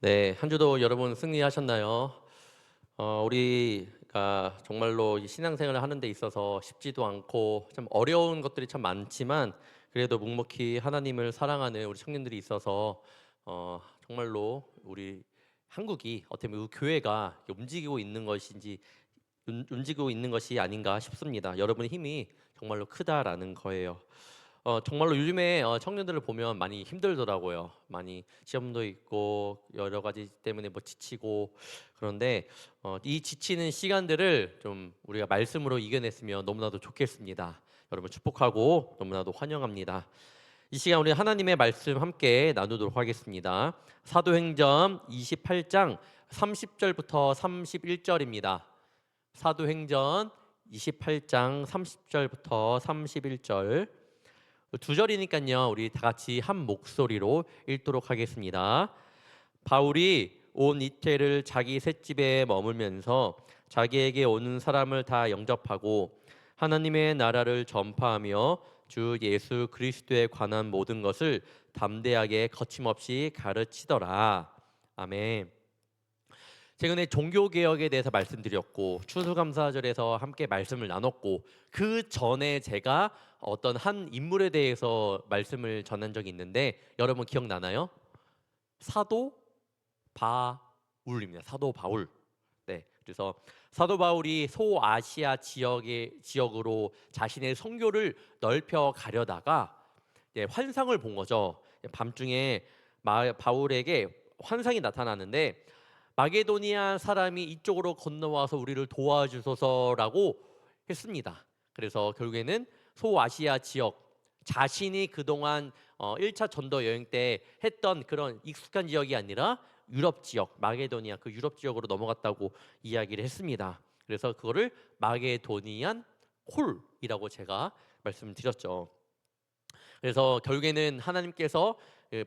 네, 한 주도 여러분 승리하셨나요? 우리가 정말로 이 신앙생활을 하는 데 있어서 쉽지도 않고 좀 어려운 것들이 참 많지만 그래도 묵묵히 하나님을 사랑하는 우리 청년들이 있어서 정말로 우리 한국이 어떻게 보면 그 교회가 움직이고 있는 것인지 움직이고 있는 것이 아닌가 싶습니다. 여러분의 힘이 정말로 크다라는 거예요. 정말로 요즘에 청년들을 보면 많이 힘들더라고요. 많이 시험도 있고 여러 가지 때문에 뭐 지치고 그런데 이 지치는 시간들을 좀 우리가 말씀으로 이겨냈으면 너무나도 좋겠습니다. 여러분 축복하고 너무나도 환영합니다. 이 시간 우리 하나님의 말씀 함께 나누도록 하겠습니다. 사도행전 28장 30절부터 31절입니다. 사도행전 28장 30절부터 31절 두 절이니까요. 우리 다 같이 한 목소리로 읽도록 하겠습니다. 바울이 온 이태를 자기 셋집에 머물면서 자기에게 오는 사람을 다 영접하고 하나님의 나라를 전파하며 주 예수 그리스도에 관한 모든 것을 담대하게 거침없이 가르치더라. 아멘. 최근에 종교개혁에 대해서 말씀드렸고 추수감사절에서 함께 말씀을 나눴고 그 전에 제가 어떤 한 인물에 대해서 말씀을 전한 적이 있는데 여러분 기억나나요? 사도 바울입니다. 사도 바울. 네, 그래서 사도 바울이 소아시아 지역으로 자신의 선교를 넓혀 가려다가 환상을 본 거죠. 밤중에 바울에게 환상이 나타나는데 마게도니아 사람이 이쪽으로 건너와서 우리를 도와주소서라고 했습니다. 그래서 결국에는 소아시아 지역 자신이 그동안 1차 전도 여행 때 했던 그런 익숙한 지역이 아니라 유럽 지역, 마게도니아 그 유럽 지역으로 넘어갔다고 이야기를 했습니다. 그래서 그거를 마게도니안 콜이라고 제가 말씀드렸죠. 그래서 결국에는 하나님께서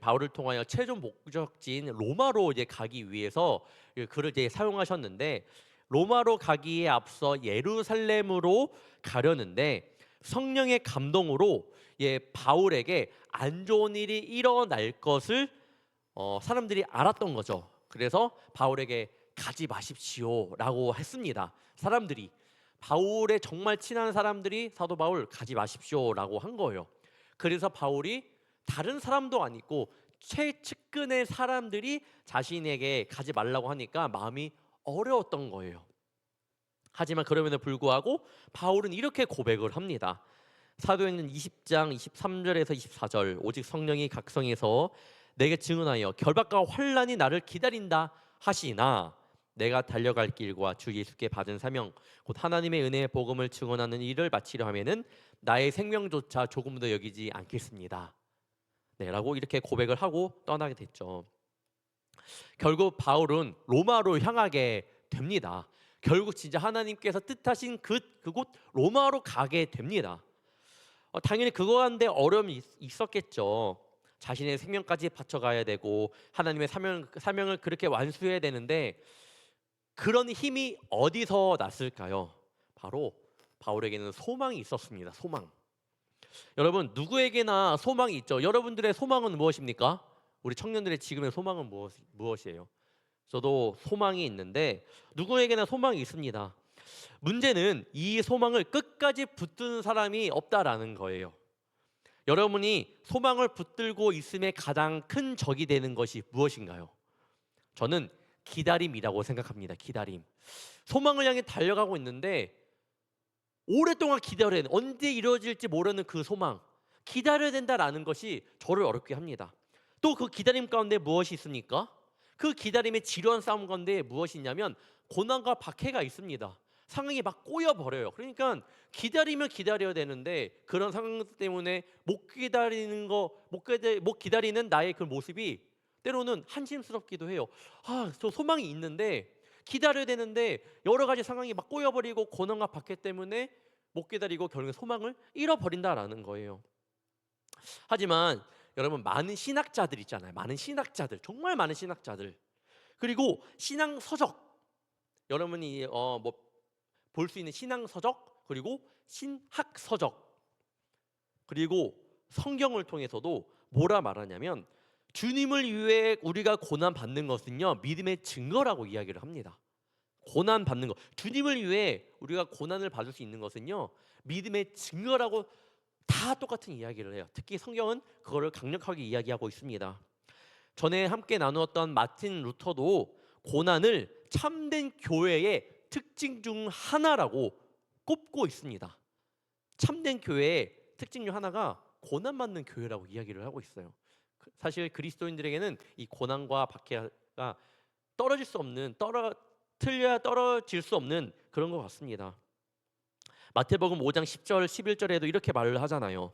바울을 통하여 최종 목적지인 로마로 이제 가기 위해서 그를 이제 사용하셨는데 로마로 가기에 앞서 예루살렘으로 가려는데 성령의 감동으로 바울에게 안 좋은 일이 일어날 것을 사람들이 알았던 거죠. 그래서 바울에게 가지 마십시오라고 했습니다. 사람들이 바울의 정말 친한 사람들이 사도 바울 가지 마십시오라고 한 거예요. 그래서 바울이 다른 사람도 아니고 최측근의 사람들이 자신에게 가지 말라고 하니까 마음이 어려웠던 거예요. 하지만 그럼에도 불구하고 바울은 이렇게 고백을 합니다. 사도행전 20장 23절에서 24절 오직 성령이 각성해서 내게 증언하여 결박과 환난이 나를 기다린다 하시나 내가 달려갈 길과 주 예수께 받은 사명 곧 하나님의 은혜의 복음을 증언하는 일을 마치려 하면은 나의 생명조차 조금도 여기지 않겠습니다. 네, 라고 이렇게 고백을 하고 떠나게 됐죠. 결국 바울은 로마로 향하게 됩니다. 결국 진짜 하나님께서 뜻하신 그곳 로마로 가게 됩니다. 당연히 그거 하는데 어려움이 있었겠죠. 자신의 생명까지 바쳐가야 되고 하나님의 사명을 그렇게 완수해야 되는데 그런 힘이 어디서 났을까요? 바로 바울에게는 소망이 있었습니다. 소망. 여러분 누구에게나 소망이 있죠. 여러분들의 소망은 무엇입니까? 우리 청년들의 지금의 소망은 무엇이에요? 저도 소망이 있는데 누구에게나 소망이 있습니다. 문제는 이 소망을 끝까지 붙드는 사람이 없다라는 거예요. 여러분이 소망을 붙들고 있음에 가장 큰 적이 되는 것이 무엇인가요? 저는 기다림이라고 생각합니다. 기다림. 소망을 향해 달려가고 있는데 오랫동안 기다려야 돼. 언제 이루어질지 모르는 그 소망. 기다려야 된다라는 것이 저를 어렵게 합니다. 또 그 기다림 가운데 무엇이 있습니까? 그 기다림의 지루한 싸움 가운데 무엇이 있냐면 고난과 박해가 있습니다. 상황이 막 꼬여버려요. 그러니까 기다리면 기다려야 되는데 그런 상황 때문에 못 기다리는 나의 그 모습이 때로는 한심스럽기도 해요. 저 소망이 있는데 기다려야 되는데 여러 가지 상황이 막 꼬여버리고 고난과 박해 때문에 못 기다리고 결국에 소망을 잃어버린다라는 거예요. 하지만 여러분 많은 신학자들 있잖아요. 많은 신학자들, 정말 많은 신학자들. 그리고 신앙 서적. 여러분이 뭐 볼 수 있는 신앙 서적 그리고 신학 서적 그리고 성경을 통해서도 뭐라 말하냐면 주님을 위해 우리가 고난 받는 것은요, 믿음의 증거라고 이야기를 합니다. 고난 받는 것, 주님을 위해 우리가 고난을 받을 수 있는 것은요, 믿음의 증거라고 다 똑같은 이야기를 해요. 특히 성경은 그거를 강력하게 이야기하고 있습니다. 전에 함께 나누었던 마틴 루터도 고난을 참된 교회의 특징 중 하나라고 꼽고 있습니다. 참된 교회의 특징 중 하나가 고난 받는 교회라고 이야기를 하고 있어요. 사실 그리스도인들에게는 이 고난과 박해가 떨어질 수 없는 틀려야 떨어질 수 없는 그런 것 같습니다. 마태복음 5장 10절 11절에도 이렇게 말을 하잖아요.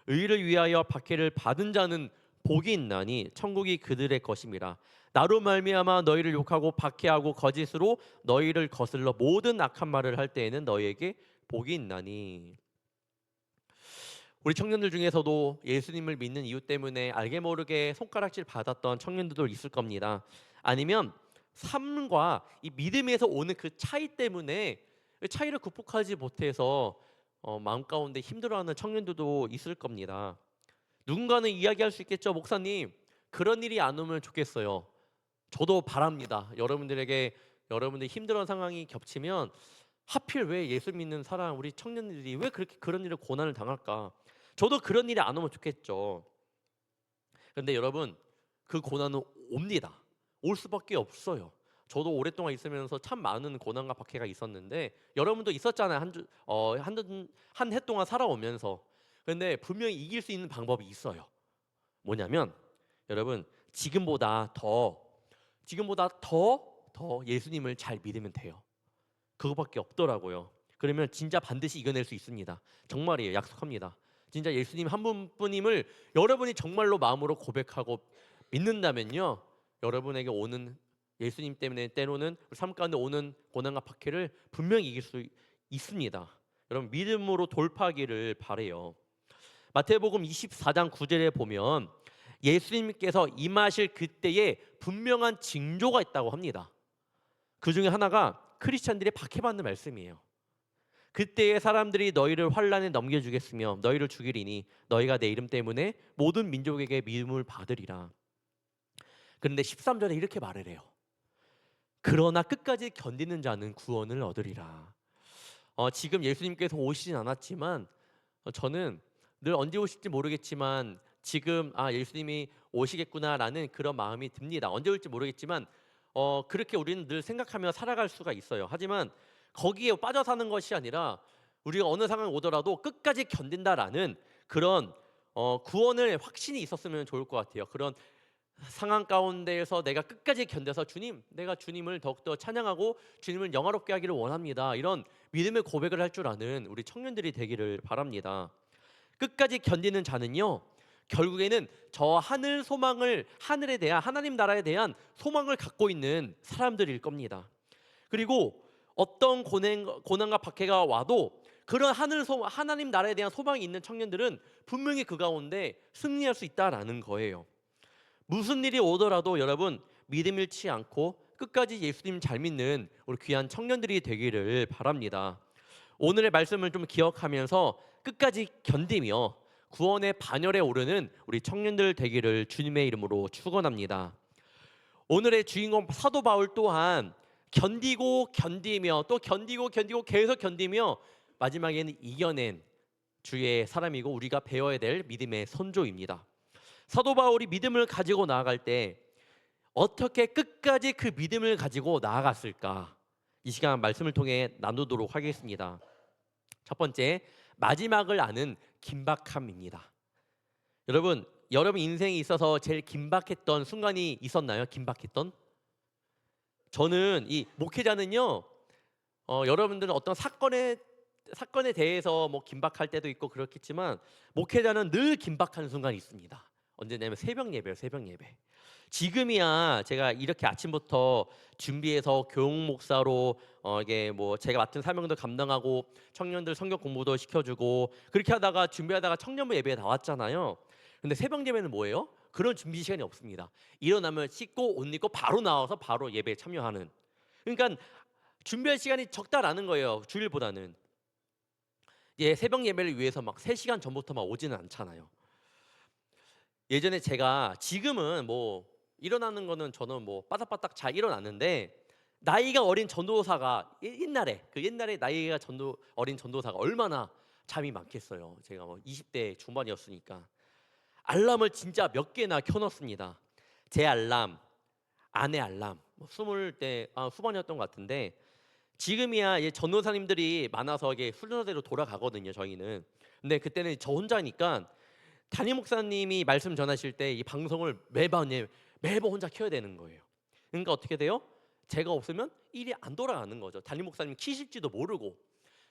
의를 위하여 박해를 받은 자는 복이 있나니 천국이 그들의 것임이라. 나로 말미암아 너희를 욕하고 박해하고 거짓으로 너희를 거슬러 모든 악한 말을 할 때에는 너희에게 복이 있나니. 우리 청년들 중에서도 예수님을 믿는 이유 때문에 알게 모르게 손가락질 받았던 청년들도 있을 겁니다. 아니면 삶과 이 믿음에서 오는 그 차이 때문에 그 차이를 극복하지 못해서 마음 가운데 힘들어하는 청년들도 있을 겁니다. 누군가는 이야기할 수 있겠죠. 목사님, 그런 일이 안 오면 좋겠어요. 저도 바랍니다. 여러분들이 힘들어하는 상황이 겹치면 하필 왜 예수 믿는 사람 우리 청년들이 왜 그렇게 그런 일을 고난을 당할까? 저도 그런 일이 안 오면 좋겠죠. 그런데 여러분, 그 고난은 옵니다. 올 수밖에 없어요. 저도 오랫동안 있으면서 참 많은 고난과 박해가 있었는데 여러분도 있었잖아요. 한 해 동안 살아오면서. 그런데 분명히 이길 수 있는 방법이 있어요. 뭐냐면 여러분, 지금보다 더 예수님을 잘 믿으면 돼요. 그거밖에 없더라고요. 그러면 진짜 반드시 이겨낼 수 있습니다. 정말이에요. 약속합니다. 진짜 예수님 한 분뿐임을 여러분이 정말로 마음으로 고백하고 믿는다면요, 여러분에게 오는 예수님 때문에 때로는 삶 가운데 오는 고난과 박해를 분명히 이길 수 있습니다. 여러분, 믿음으로 돌파하기를 바래요. 마태복음 24장 9절에 보면 예수님께서 임하실 그때에 분명한 징조가 있다고 합니다. 그 중에 하나가 크리스찬들이 박해받는 말씀이에요. 그때에 사람들이 너희를 환란에 넘겨주겠으며 너희를 죽이리니 너희가 내 이름 때문에 모든 민족에게 미움을 받으리라. 그런데 13절에 이렇게 말을 해요. 그러나 끝까지 견디는 자는 구원을 얻으리라. 지금 예수님께서 오시진 않았지만 저는 늘 언제 오실지 모르겠지만 지금 예수님이 오시겠구나라는 그런 마음이 듭니다. 언제 올지 모르겠지만 그렇게 우리는 늘 생각하며 살아갈 수가 있어요. 하지만 거기에 빠져 사는 것이 아니라 우리가 어느 상황이 오더라도 끝까지 견딘다라는 그런 구원을 확신이 있었으면 좋을 것 같아요. 그런 상황 가운데에서 내가 끝까지 견뎌서 내가 주님을 더욱더 찬양하고 주님을 영화롭게 하기를 원합니다. 이런 믿음의 고백을 할 줄 아는 우리 청년들이 되기를 바랍니다. 끝까지 견디는 자는요, 결국에는 저 하늘에 대한 하나님 나라에 대한 소망을 갖고 있는 사람들일 겁니다. 그리고 어떤 고난과 박해가 와도 그런 하나님 나라에 대한 소망이 있는 청년들은 분명히 그 가운데 승리할 수 있다라는 거예요. 무슨 일이 오더라도 여러분, 믿음 잃지 않고 끝까지 예수님 잘 믿는 우리 귀한 청년들이 되기를 바랍니다. 오늘의 말씀을 좀 기억하면서 끝까지 견디며 구원의 반열에 오르는 우리 청년들 되기를 주님의 이름으로 축원합니다. 오늘의 주인공 사도 바울 또한 견디고 견디며 또 견디고 계속 견디며 마지막에는 이겨낸 주의 사람이고 우리가 배워야 될 믿음의 선조입니다. 사도 바울이 믿음을 가지고 나아갈 때 어떻게 끝까지 그 믿음을 가지고 나아갔을까? 이 시간 말씀을 통해 나누도록 하겠습니다. 첫 번째, 마지막을 아는 긴박함입니다. 여러분 인생에 있어서 제일 긴박했던 순간이 있었나요? 긴박했던? 저는 이 목회자는요, 여러분들은 어떤 사건에 대해서 뭐 긴박할 때도 있고 그렇겠지만 목회자는 늘 긴박한 순간이 있습니다. 언제냐면 새벽 예배예요. 새벽 예배. 지금이야 제가 이렇게 아침부터 준비해서 교육 목사로 이게 뭐 제가 맡은 사명도 감당하고 청년들 성경 공부도 시켜주고 그렇게 하다가 준비하다가 청년부 예배에 나왔잖아요. 근데 새벽 예배는 뭐예요? 그런 준비 시간이 없습니다. 일어나면 씻고 옷 입고 바로 나와서 바로 예배에 참여하는. 그러니까 준비할 시간이 적다라는 거예요. 주일보다는. 새벽 예배를 위해서 막 3시간 전부터 막 오지는 않잖아요. 예전에 제가 지금은 뭐 일어나는 거는 저는 뭐 빠닥빠닥 잘 일어났는데 나이가 어린 전도사가 옛날에 나이가 어린 전도사가 얼마나 잠이 많겠어요. 제가 뭐 20대 중반이었으니까 알람을 진짜 몇 개나 켜놓습니다. 제 알람, 아내 알람, 뭐 20대 후반이었던 것 같은데 지금이야 전도사님들이 많아서 이게 순서대로 돌아가거든요. 저희는. 근데 그때는 저 혼자니까 담임 목사님이 말씀 전하실 때 이 방송을 매번 혼자 켜야 되는 거예요. 그러니까 어떻게 돼요? 제가 없으면 일이 안 돌아가는 거죠. 담임 목사님 키실지도 모르고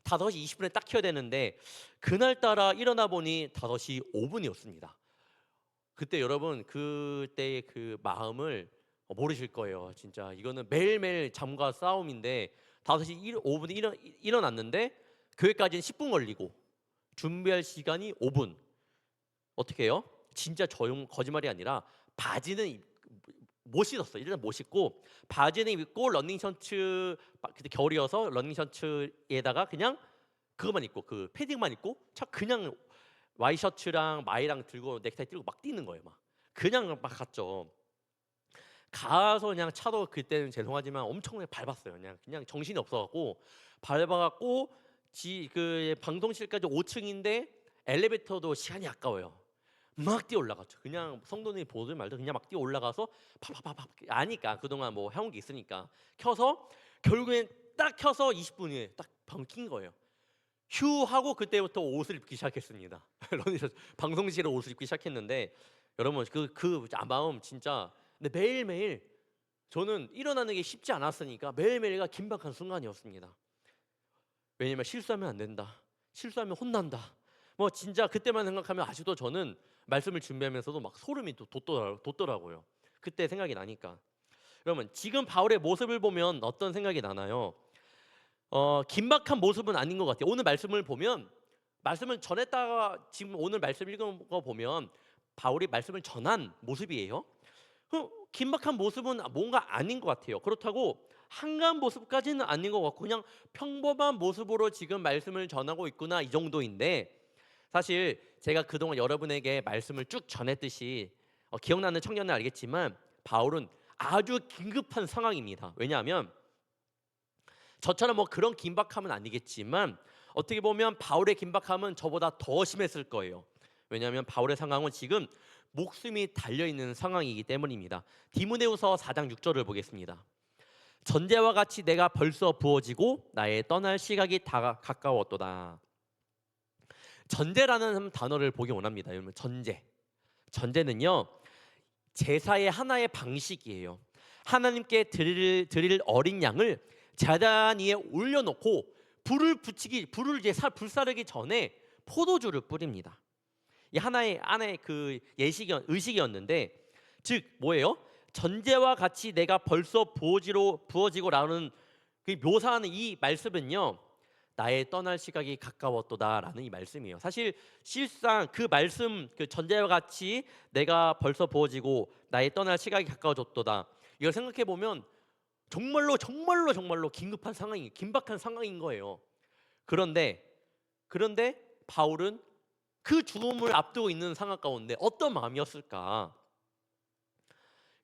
5시 20분에 딱 켜야 되는데 그날따라 일어나 보니 5시 5분이었습니다. 그때 여러분 그때의 그 마음을 모르실 거예요. 진짜 이거는 매일매일 잠과 싸움인데 5시 5분에 일어났는데 교회까지는 10분 걸리고 준비할 시간이 5분. 어떻게 해요? 진짜 거짓말이 아니라 바지는 못 씻었어요. 일단 못 씻고 바지는 입고 러닝 셔츠, 그때 겨울이어서 러닝 셔츠에다가 그냥 그것만 입고 그 패딩만 입고 그냥 와이셔츠랑 마이랑 들고 넥타이 들고 막 뛰는 거예요. 막 그냥 막 갔죠. 가서 그냥 차도 그때는 죄송하지만 엄청나게 밟았어요. 그냥 정신이 없어갖고 밟아갖고 그 방송실까지 5층인데 엘리베이터도 시간이 아까워요. 막 뛰어 올라갔죠. 그냥 성도님이 보든 말든 그냥 막 뛰어 올라가서 팍팍팍팍 아니까 그동안 뭐 해온 게 있으니까 켜서 결국엔 딱 켜서 20분에 딱 벙킨 거예요. 휴 하고 그때부터 옷을 입기 시작했습니다. 방송실에 옷을 입기 시작했는데 여러분 그 마음 진짜 근데 매일매일 저는 일어나는 게 쉽지 않았으니까 매일매일가 긴박한 순간이었습니다. 왜냐면 실수하면 안 된다. 실수하면 혼난다. 뭐 진짜 그때만 생각하면 아직도 저는 말씀을 준비하면서도 막 소름이 돋더라고요. 그때 생각이 나니까. 여러분 지금 바울의 모습을 보면 어떤 생각이 나나요? 긴박한 모습은 아닌 것 같아요. 오늘 말씀을 보면 말씀을 전했다가 지금 오늘 말씀 읽은 거 보면 바울이 말씀을 전한 모습이에요. 긴박한 모습은 뭔가 아닌 것 같아요. 그렇다고 한가한 모습까지는 아닌 것 같고 그냥 평범한 모습으로 지금 말씀을 전하고 있구나 이 정도인데 사실 제가 그동안 여러분에게 말씀을 쭉 전했듯이 기억나는 청년은 알겠지만 바울은 아주 긴급한 상황입니다. 왜냐하면 저처럼 뭐 그런 긴박함은 아니겠지만 어떻게 보면 바울의 긴박함은 저보다 더 심했을 거예요. 왜냐하면 바울의 상황은 지금 목숨이 달려있는 상황이기 때문입니다. 디모데후서 4장 6절을 보겠습니다. 전제와 같이 내가 벌써 부어지고 나의 떠날 시각이 다 가까웠도다. 전제라는 단어를 보기 원합니다. 여러분 전제는요 제사의 하나의 방식이에요. 하나님께 드릴 어린 양을 제단 위에 올려놓고 불을 이제 불사르기 전에 포도주를 뿌립니다. 이 하나의 그 의식이었는데 즉 뭐예요? 전제와 같이 내가 벌써 부어지고라는 그 묘사하는 이 말씀은요 나의 떠날 시각이 가까웠도다라는 이 말씀이에요. 사실 실상 그 말씀 그 전제와 같이 내가 벌써 부어지고 나의 떠날 시각이 가까워졌도다. 이걸 생각해 보면 정말로 긴박한 상황인 거예요. 그런데 바울은 그 죽음을 앞두고 있는 상황 가운데 어떤 마음이었을까?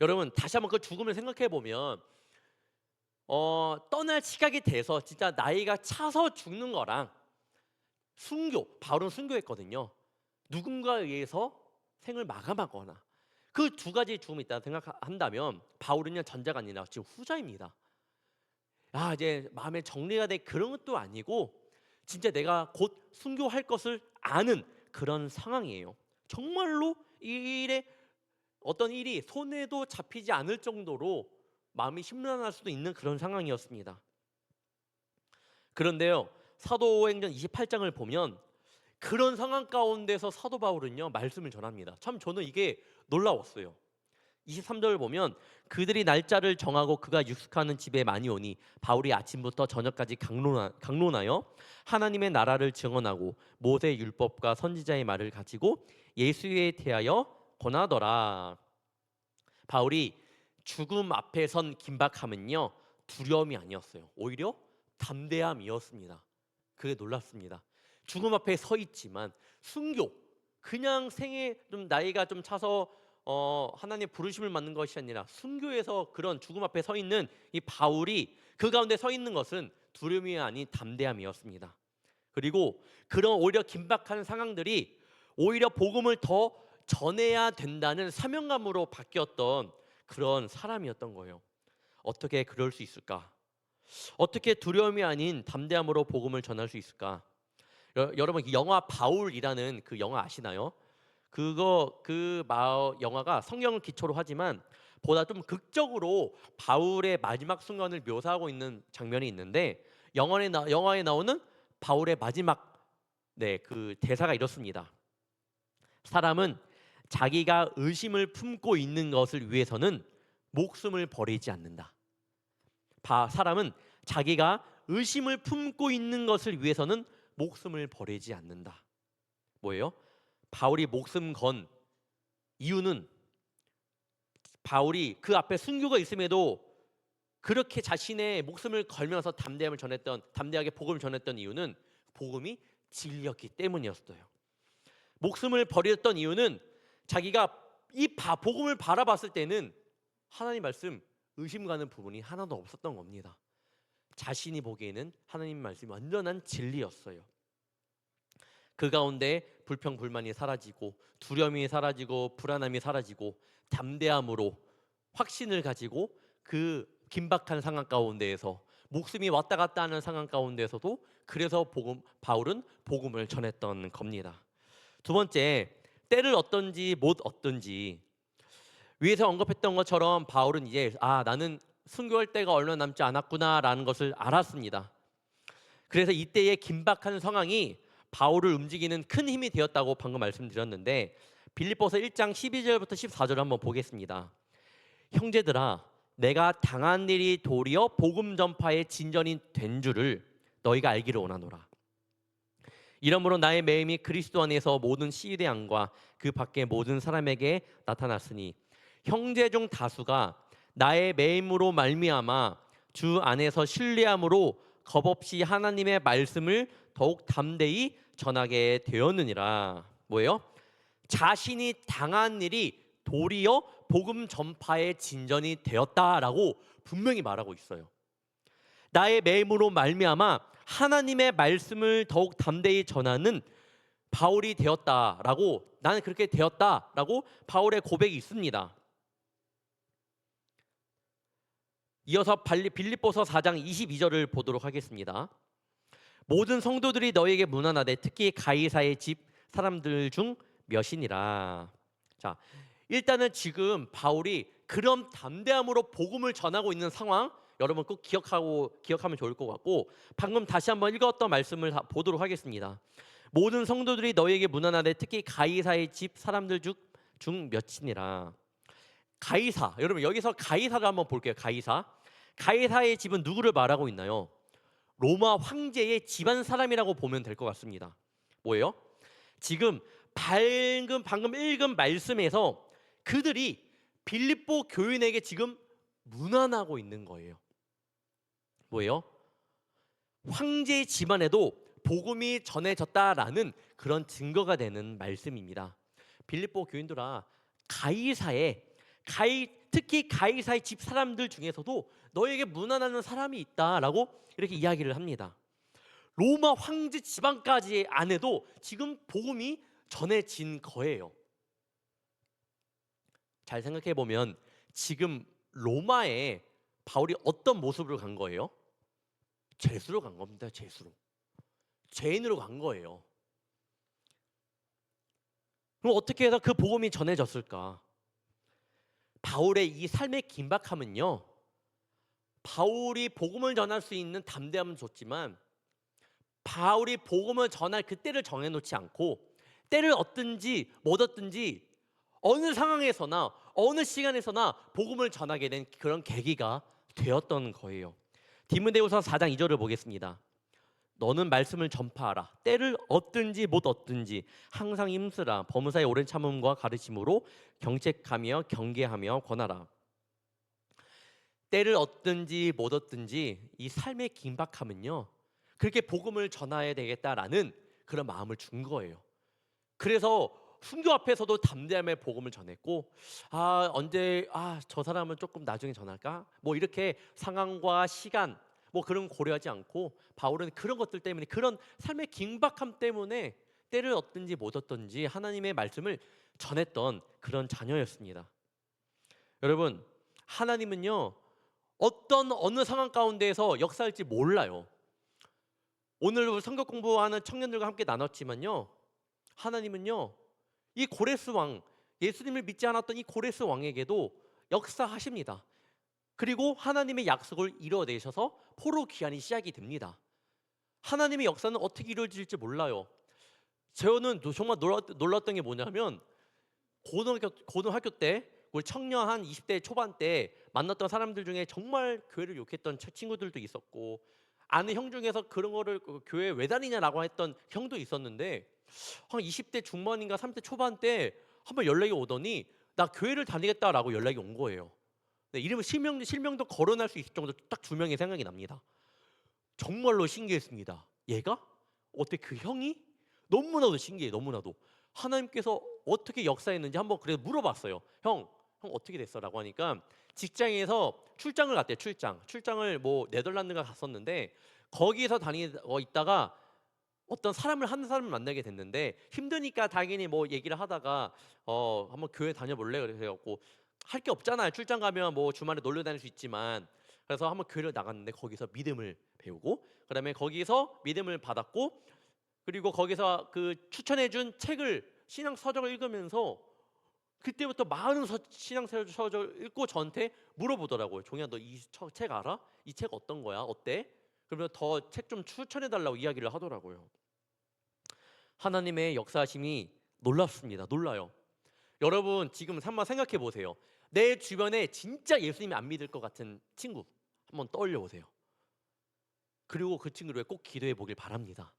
여러분 다시 한번 그 죽음을 생각해 보면 떠날 시각이 돼서 진짜 나이가 차서 죽는 거랑 바울은 순교했거든요. 누군가에 의해서 생을 마감하거나 그 두 가지 죽음이 있다 생각한다면 바울은요 전자가 아니라 지금 후자입니다. 이제 마음에 정리가 돼 그런 것도 아니고 진짜 내가 곧 순교할 것을 아는 그런 상황이에요. 정말로 어떤 일이 손에도 잡히지 않을 정도로 마음이 심란할 수도 있는 그런 상황이었습니다. 그런데요 사도행전 28장을 보면 그런 상황 가운데서 사도 바울은요 말씀을 전합니다. 참 저는 이게 놀라웠어요. 23절을 보면 그들이 날짜를 정하고 그가 육숙하는 집에 많이 오니 바울이 아침부터 저녁까지 강론하여 하나님의 나라를 증언하고 모세 율법과 선지자의 말을 가지고 예수에 대하여 권하더라. 바울이 죽음 앞에 선 긴박함은요 두려움이 아니었어요. 오히려 담대함이었습니다. 그게 놀랍습니다. 죽음 앞에 서 있지만 순교 그냥 생애 좀 나이가 좀 차서 하나님의 부르심을 받는 것이 아니라 순교에서 그런 죽음 앞에 서 있는 이 바울이 그 가운데 서 있는 것은 두려움이 아닌 담대함이었습니다. 그리고 그런 오히려 긴박한 상황들이 오히려 복음을 더 전해야 된다는 사명감으로 바뀌었던 그런 사람이었던 거예요. 어떻게 그럴 수 있을까? 어떻게 두려움이 아닌 담대함으로 복음을 전할 수 있을까? 여러분 영화 바울이라는 그 영화 아시나요? 영화가 성경을 기초로 하지만 보다 좀 극적으로 바울의 마지막 순간을 묘사하고 있는 장면이 있는데 영화에 나오는 바울의 마지막 그 대사가 이렇습니다. 사람은 자기가 의심을 품고 있는 것을 위해서는 목숨을 버리지 않는다. 사람은 자기가 의심을 품고 있는 것을 위해서는 목숨을 버리지 않는다. 뭐예요? 바울이 목숨 건 이유는 바울이 그 앞에 순교가 있음에도 그렇게 자신의 목숨을 걸면서 담대하게 복음을 전했던 이유는 복음이 진리였기 때문이었어요. 목숨을 버렸던 이유는 자기가 복음을 바라봤을 때는 하나님 말씀 의심 가는 부분이 하나도 없었던 겁니다. 자신이 보기에는 하나님 말씀이 완전한 진리였어요. 그 가운데 불평불만이 사라지고 두려움이 사라지고 불안함이 사라지고 담대함으로 확신을 가지고 그 긴박한 상황 가운데에서 목숨이 왔다 갔다 하는 상황 가운데에서도 그래서 바울은 복음을 전했던 겁니다. 두 번째, 때를 얻든지 못 얻든지 위에서 언급했던 것처럼 바울은 이제 나는 순교할 때가 얼마 남지 않았구나라는 것을 알았습니다. 그래서 이때의 긴박한 상황이 바울을 움직이는 큰 힘이 되었다고 방금 말씀드렸는데 빌립보서 1장 12절부터 14절 한번 보겠습니다. 형제들아, 내가 당한 일이 도리어 복음 전파의 진전이 된 줄을 너희가 알기를 원하노라. 이러므로 나의 매임이 그리스도 안에서 모든 시대양과 그 밖의 모든 사람에게 나타났으니 형제 중 다수가 나의 매임으로 말미암아 주 안에서 신뢰함으로 겁없이 하나님의 말씀을 더욱 담대히 전하게 되었느니라. 뭐예요? 자신이 당한 일이 도리어 복음 전파의 진전이 되었다라고 분명히 말하고 있어요. 나의 매임으로 말미암아 하나님의 말씀을 더욱 담대히 전하는 바울이 되었다라고, 나는 그렇게 되었다라고 바울의 고백이 있습니다. 이어서 빌립보서 4장 22절을 보도록 하겠습니다. 모든 성도들이 너에게 문안하되 특히 가이사의 집 사람들 중 몇이니라. 자, 일단은 지금 바울이 그런 담대함으로 복음을 전하고 있는 상황, 여러분 꼭 기억하면 좋을 것 같고, 방금 다시 한번 읽었던 말씀을 보도록 하겠습니다. 모든 성도들이 너에게 문안하되 특히 가이사의 집 사람들 중 몇이니라. 가이사, 여러분 여기서 가이사를 한번 볼게요. 가이사의 집은 누구를 말하고 있나요? 로마 황제의 집안 사람이라고 보면 될 것 같습니다. 뭐예요? 지금 방금 읽은 말씀에서 그들이 빌립보 교인에게 지금 문안하고 있는 거예요. 뭐예요? 황제의 집안에도 복음이 전해졌다라는 그런 증거가 되는 말씀입니다. 빌립보 교인들아, 특히 가이사의 집 사람들 중에서도 너에게 문안하는 사람이 있다라고 이렇게 이야기를 합니다. 로마 황제 집안까지 안 해도 지금 복음이 전해진 거예요. 잘 생각해 보면 지금 로마에 바울이 어떤 모습으로 간 거예요? 죄수로 간 겁니다. 죄인으로 간 거예요. 그럼 어떻게 해서 그 복음이 전해졌을까? 바울의 이 삶의 긴박함은요, 바울이 복음을 전할 수 있는 담대함은 좋지만 바울이 복음을 전할 그때를 정해놓지 않고 때를 얻든지 못 얻든지 어느 상황에서나 어느 시간에서나 복음을 전하게 된 그런 계기가 되었던 거예요. 디모데후서 4장 2절을 보겠습니다. 너는 말씀을 전파하라. 때를 얻든지 못 얻든지 항상 힘쓰라. 범사의 오랜 참음과 가르침으로 경책하며 경계하며 권하라. 때를 얻든지 못 얻든지 이 삶의 긴박함은요, 그렇게 복음을 전해야 되겠다라는 그런 마음을 준 거예요. 그래서 순교 앞에서도 담대함의 복음을 전했고, 언제 저 사람은 조금 나중에 전할까? 뭐 이렇게 상황과 시간 뭐 그런 거 고려하지 않고 바울은 그런 것들 때문에, 그런 삶의 긴박함 때문에 때를 얻든지 못 얻든지 하나님의 말씀을 전했던 그런 자녀였습니다. 여러분, 하나님은요 어떤 어느 상황 가운데에서 역사할지 몰라요. 오늘 성경 공부하는 청년들과 함께 나눴지만요, 하나님은요 이 고레스 왕, 예수님을 믿지 않았던 이 고레스 왕에게도 역사하십니다. 그리고 하나님의 약속을 이뤄내셔서 포로 귀환이 시작이 됩니다. 하나님의 역사는 어떻게 이루어질지 몰라요. 저는 정말 놀랐던 게 뭐냐면, 고등학교 때 우리 청년 한 20대 초반 때 만났던 사람들 중에 정말 교회를 욕했던 친구들도 있었고, 아는 형 중에서 그런 거를 교회 왜 다니냐라고 했던 형도 있었는데, 한 20대 중반인가 30대 초반 때 한번 연락이 오더니 나 교회를 다니겠다라고 연락이 온 거예요. 네, 이름은 실명도 거론할 수 있을 정도로 딱 두 명이 생각이 납니다. 정말로 신기했습니다. 얘가? 어떻게 그 형이? 너무나도 신기해. 너무나도 하나님께서 어떻게 역사했는지 한번 그래도 물어봤어요. 형 어떻게 됐어? 라고 하니까 직장에서 출장을 갔대요. 출장을 뭐 네덜란드가 갔었는데, 거기서 다니고 있다가 한 사람을 만나게 됐는데, 힘드니까 당연히 뭐 얘기를 하다가 한번 교회 다녀볼래? 그래갖고, 할 게 없잖아요. 출장 가면 뭐 주말에 놀러 다닐 수 있지만, 그래서 한번 교회를 나갔는데 거기서 믿음을 배우고, 그다음에 거기서 믿음을 받았고, 그리고 거기서 그 추천해준 책을, 신앙 서적을 읽으면서 그때부터 많은 신앙 서적을 읽고 저한테 물어보더라고요. 종이야, 너 이 책 알아? 이 책 어떤 거야? 어때? 그러면 더 책 좀 추천해달라고 이야기를 하더라고요. 하나님의 역사하심이 놀랍습니다. 놀라요. 여러분, 지금 한번 생각해 보세요. 내 주변에 진짜 예수님이 안 믿을 것 같은 친구 한번 떠올려 보세요. 그리고 그 친구를 위해 꼭 기도해 보길 바랍니다.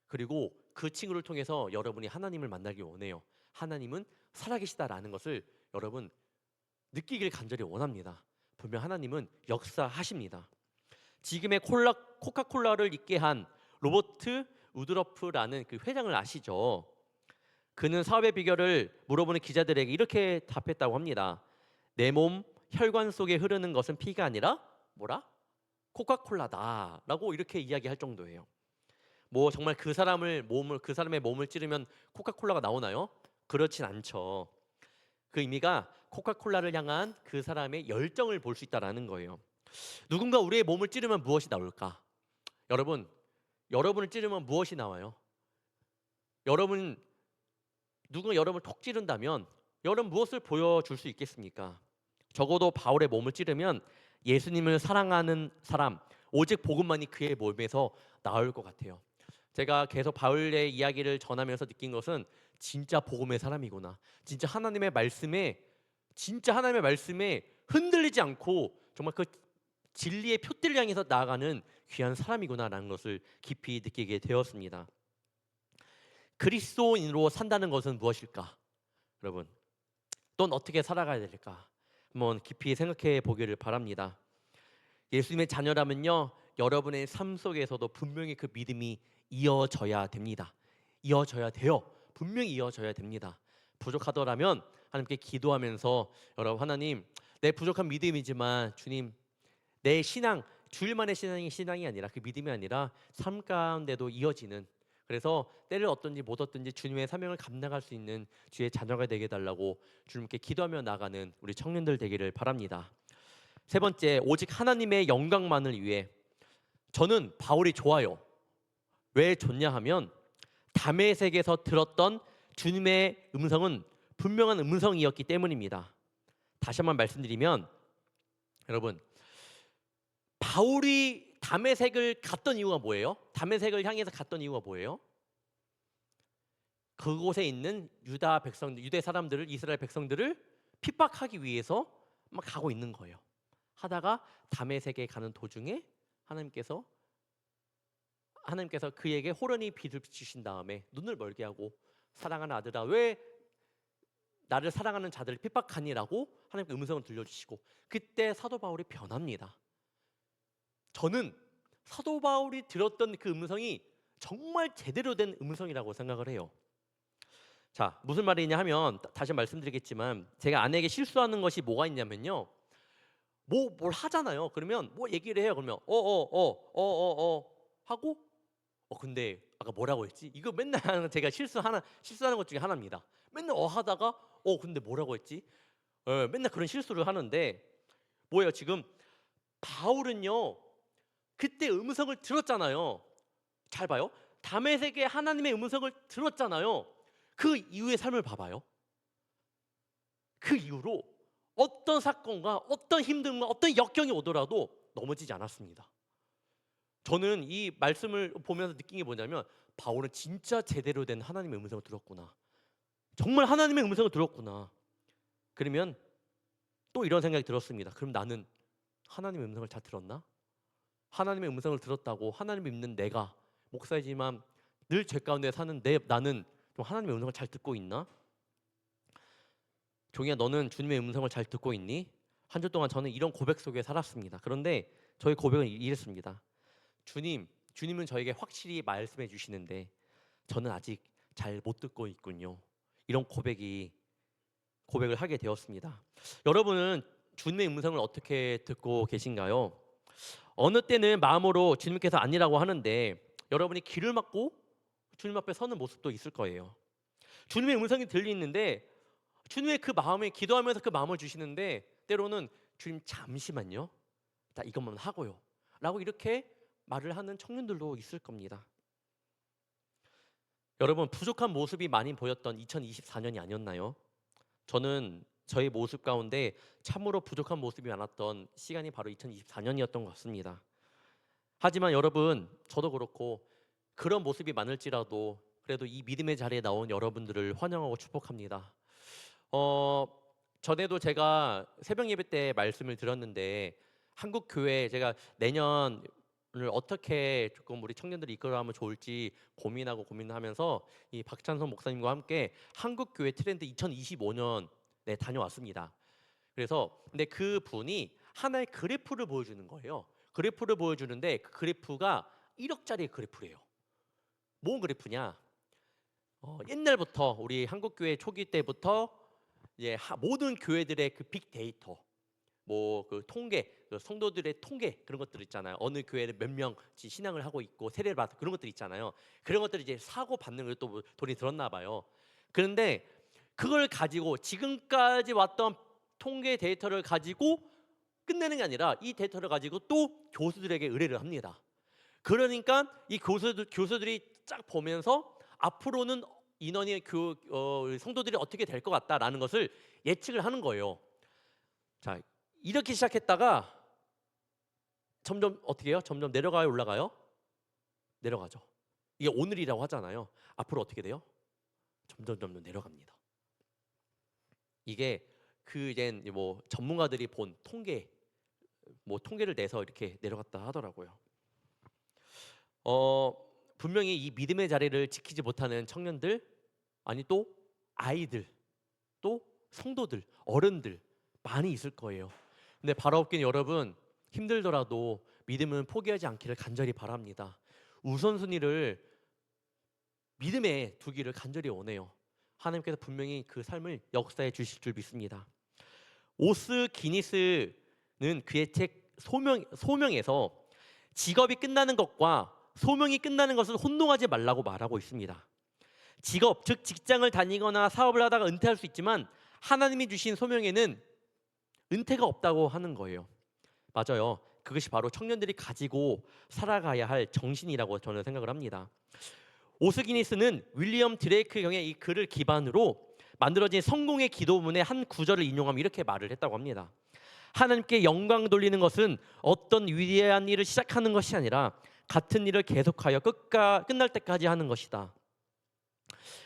그리고 그 친구를 통해서 여러분이 하나님을 만나길 원해요. 하나님은 살아계시다라는 것을 여러분 느끼길 간절히 원합니다. 분명 하나님은 역사하십니다. 지금의 코카콜라를 있게 한 로버트 우드러프라는 그 회장을 아시죠? 그는 사업의 비결을 물어보는 기자들에게 이렇게 답했다고 합니다. 내 몸 혈관 속에 흐르는 것은 피가 아니라 뭐라? 코카콜라다라고 이렇게 이야기할 정도예요. 뭐 정말 그 사람의 몸을 찌르면 코카콜라가 나오나요? 그렇진 않죠. 그 의미가 코카콜라를 향한 그 사람의 열정을 볼 수 있다라는 거예요. 누군가 우리의 몸을 찌르면 무엇이 나올까? 여러분을 찌르면 무엇이 나와요? 누군가 여러분을 톡 찌른다면 여러분 무엇을 보여줄 수 있겠습니까? 적어도 바울의 몸을 찌르면 예수님을 사랑하는 사람, 오직 복음만이 그의 몸에서 나올 것 같아요. 제가 계속 바울의 이야기를 전하면서 느낀 것은, 진짜 복음의 사람이구나. 진짜 하나님의 말씀에 흔들리지 않고 정말 그 진리의 표대를 향해서 나아가는 귀한 사람이구나라는 것을 깊이 느끼게 되었습니다. 그리스도인으로 산다는 것은 무엇일까? 여러분, 넌 어떻게 살아가야 될까? 한번 깊이 생각해 보기를 바랍니다. 예수님의 자녀라면요, 여러분의 삶 속에서도 분명히 그 믿음이 이어져야 됩니다. 이어져야 돼요. 분명히 이어져야 됩니다. 부족하더라면 하나님께 기도하면서, 여러분, 하나님, 내 부족한 믿음이지만 주님, 내 신앙, 주일만의 신앙이 아니라, 그 믿음이 아니라 삶 가운데도 이어지는, 그래서 때를 얻든지 못 얻든지 주님의 사명을 감당할 수 있는 주의 자녀가 되게 해달라고 주님께 기도하며 나가는 우리 청년들 되기를 바랍니다. 세 번째, 오직 하나님의 영광만을 위해. 저는 바울이 좋아요. 왜 좋냐 하면, 다메섹에서 들었던 주님의 음성은 분명한 음성이었기 때문입니다. 다시 한번 말씀드리면, 여러분, 바울이 다메섹을 갔던 이유가 뭐예요? 다메섹을 향해서 갔던 이유가 뭐예요? 그곳에 있는 유대 사람들을, 이스라엘 백성들을 핍박하기 위해서 막 가고 있는 거예요. 하다가 다메섹에 가는 도중에 하나님께서 그에게 호련히 빛을 비추신 다음에 눈을 멀게 하고, 사랑하는 아들아, 왜 나를 사랑하는 자들을 핍박하니라고 하나님께 음성을 들려주시고, 그때 사도 바울이 변합니다. 저는 사도 바울이 들었던 그 음성이 정말 제대로 된 음성이라고 생각을 해요. 자, 무슨 말이냐 하면 다시 말씀드리겠지만 제가 아내에게 실수하는 것이 뭐가 있냐면요. 뭘 하잖아요. 그러면 뭐 얘기를 해요. 그러면 하고 근데 아까 뭐라고 했지? 이거 맨날 하는 제가 실수하는 것 중에 하나입니다. 맨날 하다가 근데 뭐라고 했지? 맨날 그런 실수를 하는데 뭐예요? 지금 바울은요. 그때 음성을 들었잖아요. 잘 봐요. 다메섹에 하나님의 음성을 들었잖아요. 그 이후의 삶을 봐봐요. 그 이후로 어떤 사건과 어떤 힘듦과 어떤 역경이 오더라도 넘어지지 않았습니다. 저는 이 말씀을 보면서 느낀 게 뭐냐면 바울은 진짜 제대로 된 하나님의 음성을 들었구나. 정말 하나님의 음성을 들었구나. 그러면 또 이런 생각이 들었습니다. 그럼 나는 하나님의 음성을 잘 들었나? 하나님의 음성을 들었다고 하나님을 믿는 내가 목사이지만 늘 죄 가운데 사는 나는 좀 하나님의 음성을 잘 듣고 있나? 종이야, 너는 주님의 음성을 잘 듣고 있니? 한 주 동안 저는 이런 고백 속에 살았습니다. 그런데 저의 고백은 이랬습니다. 주님은 저에게 확실히 말씀해 주시는데 저는 아직 잘 못 듣고 있군요. 이런 고백을 하게 되었습니다. 여러분은 주님의 음성을 어떻게 듣고 계신가요? 어느 때는 마음으로 주님께서 아니라고 하는데 여러분이 귀를 막고 주님 앞에 서는 모습도 있을 거예요. 주님의 음성이 들리는데 주님의 그 마음에 기도하면서 그 마음을 주시는데 때로는 주님 잠시만요. 자, 이것만 하고요. 라고 이렇게 말을 하는 청년들도 있을 겁니다. 여러분, 부족한 모습이 많이 보였던 2024년이 아니었나요? 저는 저의 모습 가운데 참으로 부족한 모습이 많았던 시간이 바로 2024년이었던 것 같습니다. 하지만 여러분, 저도 그렇고 그런 모습이 많을지라도 그래도 이 믿음의 자리에 나온 여러분들을 환영하고 축복합니다. 전에도 제가 새벽 예배 때 말씀을 드렸는데 한국 교회 제가 내년을 어떻게 조금 우리 청년들이 이끌어가면 좋을지 고민하면서 이 박찬선 목사님과 함께 한국 교회 트렌드 2025년 다녀왔습니다. 그래서 근데 그 분이 하나의 그래프를 보여주는 거예요. 그래프를 보여주는데 그 그래프가 1억짜리 그래프래요. 뭔 그래프냐? 옛날부터 우리 한국 교회 초기 때부터 모든 교회들의 그 빅데이터, 뭐 그 통계, 그 성도들의 통계 그런 것들 있잖아요. 어느 교회는 몇 명씩 신앙을 하고 있고 세례를 받고 그런 것들 있잖아요. 그런 것들이 이제 사고 받는 걸 또 돈이 들었나 봐요. 그런데 그걸 가지고 지금까지 왔던 통계 데이터를 가지고 끝내는 게 아니라 이 데이터를 가지고 또 교수들에게 의뢰를 합니다. 그러니까 이 교수들이 쫙 보면서 앞으로는 인원이 성도들이 어떻게 될 것 같다라는 것을 예측을 하는 거예요. 자, 이렇게 시작했다가 점점 어떻게 해요? 점점 내려가요, 올라가요? 내려가죠. 이게 오늘이라고 하잖아요. 앞으로 어떻게 돼요? 점점 내려갑니다. 이게 이제 뭐 전문가들이 본 통계를 내서 이렇게 내려갔다 하더라고요. 분명히 이 믿음의 자리를 지키지 못하는 청년들, 아니 또 아이들, 또 성도들, 어른들 많이 있을 거예요. 근데 바라옵기는 여러분, 힘들더라도 믿음은 포기하지 않기를 간절히 바랍니다. 우선순위를 믿음에 두기를 간절히 원해요. 하나님께서 분명히 그 삶을 역사해 주실 줄 믿습니다. 오스 기니스는 그의 책 소명에서 직업이 끝나는 것과 소명이 끝나는 것을 혼동하지 말라고 말하고 있습니다. 직업, 즉 직장을 다니거나 사업을 하다가 은퇴할 수 있지만 하나님이 주신 소명에는 은퇴가 없다고 하는 거예요. 맞아요. 그것이 바로 청년들이 가지고 살아가야 할 정신이라고 저는 생각을 합니다. 오스기니스는 윌리엄 드레이크 경의 이 글을 기반으로 만들어진 성공의 기도문의 한 구절을 인용하며 이렇게 말을 했다고 합니다. 하나님께 영광 돌리는 것은 어떤 위대한 일을 시작하는 것이 아니라 같은 일을 계속하여 끝날 때까지 하는 것이다.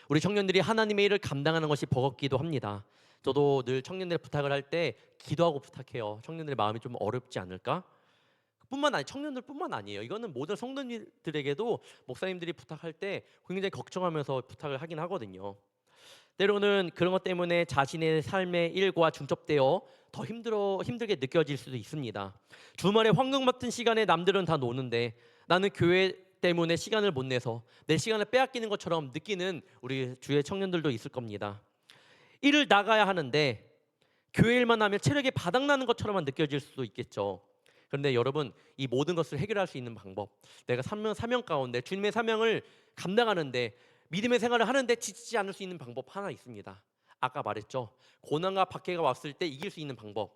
우리 청년들이 하나님의 일을 감당하는 것이 버겁기도 합니다. 저도 늘 청년들 부탁을 할 때 기도하고 부탁해요. 청년들의 마음이 좀 어렵지 않을까? 청년들뿐만 아니에요. 이거는 모든 성도들에게도 목사님들이 부탁할 때 굉장히 걱정하면서 부탁을 하긴 하거든요. 때로는 그런 것 때문에 자신의 삶의 일과 중첩되어 더 힘들게 느껴질 수도 있습니다. 주말에 황금 같은 시간에 남들은 다 노는데 나는 교회 때문에 시간을 못 내서 내 시간을 빼앗기는 것처럼 느끼는 우리 주의 청년들도 있을 겁니다. 일을 나가야 하는데 교회 일만 하면 체력이 바닥나는 것처럼만 느껴질 수도 있겠죠. 그런데 여러분, 이 모든 것을 해결할 수 있는 방법, 내가 사명 가운데 주님의 사명을 감당하는데, 믿음의 생활을 하는데 지치지 않을 수 있는 방법 하나 있습니다. 아까 말했죠. 고난과 박해가 왔을 때 이길 수 있는 방법,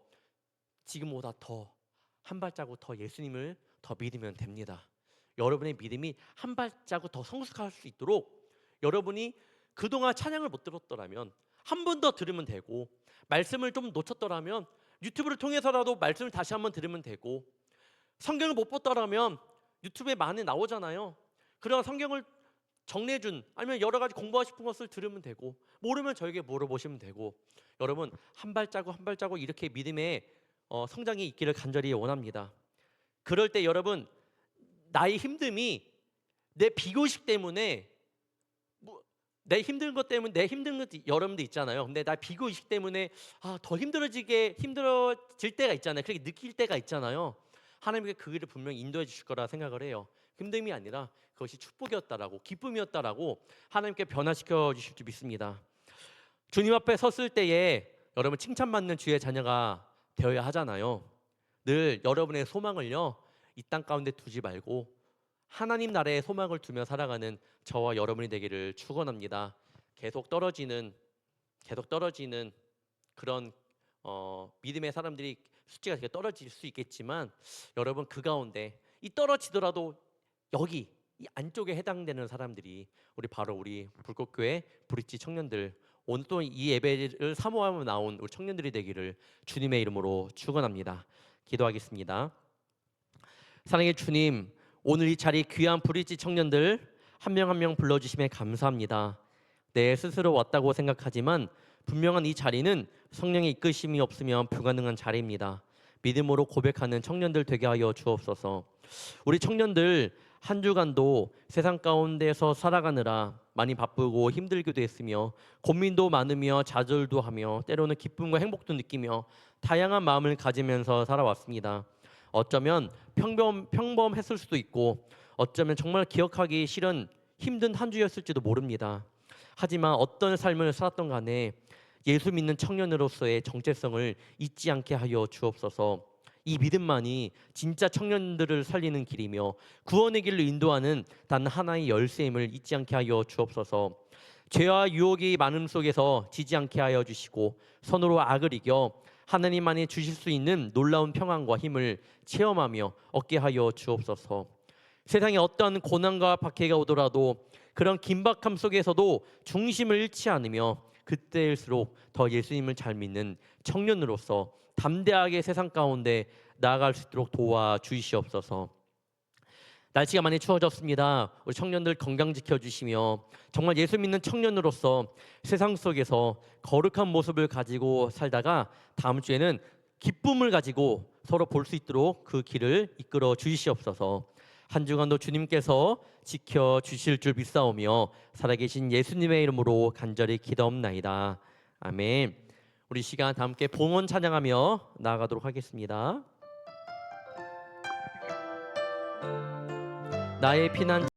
지금보다 더 한 발자국 더 예수님을 더 믿으면 됩니다. 여러분의 믿음이 한 발자국 더 성숙할 수 있도록, 여러분이 그동안 찬양을 못 들었더라면 한 번 더 들으면 되고, 말씀을 좀 놓쳤더라면 유튜브를 통해서라도 말씀을 다시 한번 들으면 되고, 성경을 못 봤더라면 유튜브에 많이 나오잖아요. 그런 성경을 정리해준, 아니면 여러 가지 공부하고 싶은 것을 들으면 되고, 모르면 저에게 물어보시면 되고, 여러분 한 발자국 한 발자국 이렇게 믿음의 성장이 있기를 간절히 원합니다. 그럴 때 여러분, 나의 힘듦이 내 비교식 때문에, 내 힘든 것 때문에, 내 힘든 것 여러분도 있잖아요. 근데 나 비교의식 때문에 더 힘들어질 때가 있잖아요. 그렇게 느낄 때가 있잖아요. 하나님께 그 길을 분명히 인도해 주실 거라 생각을 해요. 힘듦이 아니라 그것이 축복이었다라고, 기쁨이었다라고 하나님께 변화시켜 주실 줄 믿습니다. 주님 앞에 섰을 때에 여러분 칭찬받는 주의 자녀가 되어야 하잖아요. 늘 여러분의 소망을요, 이 땅 가운데 두지 말고 하나님 나라의 소망을 두며 살아가는 저와 여러분이 되기를 축원합니다. 계속 떨어지는 그런 믿음의 사람들이 숫자가 되게 떨어질 수 있겠지만, 여러분 그 가운데 이 떨어지더라도 여기 이 안쪽에 해당되는 사람들이 우리 불꽃교회 브릿지 청년들, 오늘 또 이 예배를 사모하며 나온 우리 청년들이 되기를 주님의 이름으로 축원합니다. 기도하겠습니다. 사랑의 주님, 오늘 이 자리 귀한 브릿지 청년들 한 명 한 명 불러주심에 감사합니다. 내 스스로 왔다고 생각하지만 분명한 이 자리는 성령의 이끄심이 없으면 불가능한 자리입니다. 믿음으로 고백하는 청년들 되게 하여 주옵소서. 우리 청년들 한 주간도 세상 가운데서 살아가느라 많이 바쁘고 힘들기도 했으며, 고민도 많으며 좌절도 하며, 때로는 기쁨과 행복도 느끼며 다양한 마음을 가지면서 살아왔습니다. 어쩌면 평범했을 수도 있고, 어쩌면 정말 기억하기 싫은 힘든 한 주였을지도 모릅니다. 하지만 어떤 삶을 살았던 간에 예수 믿는 청년으로서의 정체성을 잊지 않게 하여 주옵소서. 이 믿음만이 진짜 청년들을 살리는 길이며 구원의 길로 인도하는 단 하나의 열쇠임을 잊지 않게 하여 주옵소서. 죄와 유혹이 많음 속에서 지지 않게 하여 주시고, 선으로 악을 이겨 하나님만이 주실 수 있는 놀라운 평안과 힘을 체험하며 얻게 하여 주옵소서. 세상에 어떤 고난과 박해가 오더라도 그런 긴박함 속에서도 중심을 잃지 않으며 그때일수록 더 예수님을 잘 믿는 청년으로서 담대하게 세상 가운데 나아갈 수 있도록 도와주시옵소서. 날씨가 많이 추워졌습니다. 우리 청년들 건강 지켜주시며 정말 예수 믿는 청년으로서 세상 속에서 거룩한 모습을 가지고 살다가 다음 주에는 기쁨을 가지고 서로 볼 수 있도록 그 길을 이끌어 주시옵소서. 한 주간도 주님께서 지켜주실 줄 믿사오며 살아계신 예수님의 이름으로 간절히 기도옵나이다. 아멘. 우리 시간 다 함께 봉헌 찬양하며 나아가도록 하겠습니다. 나의 피난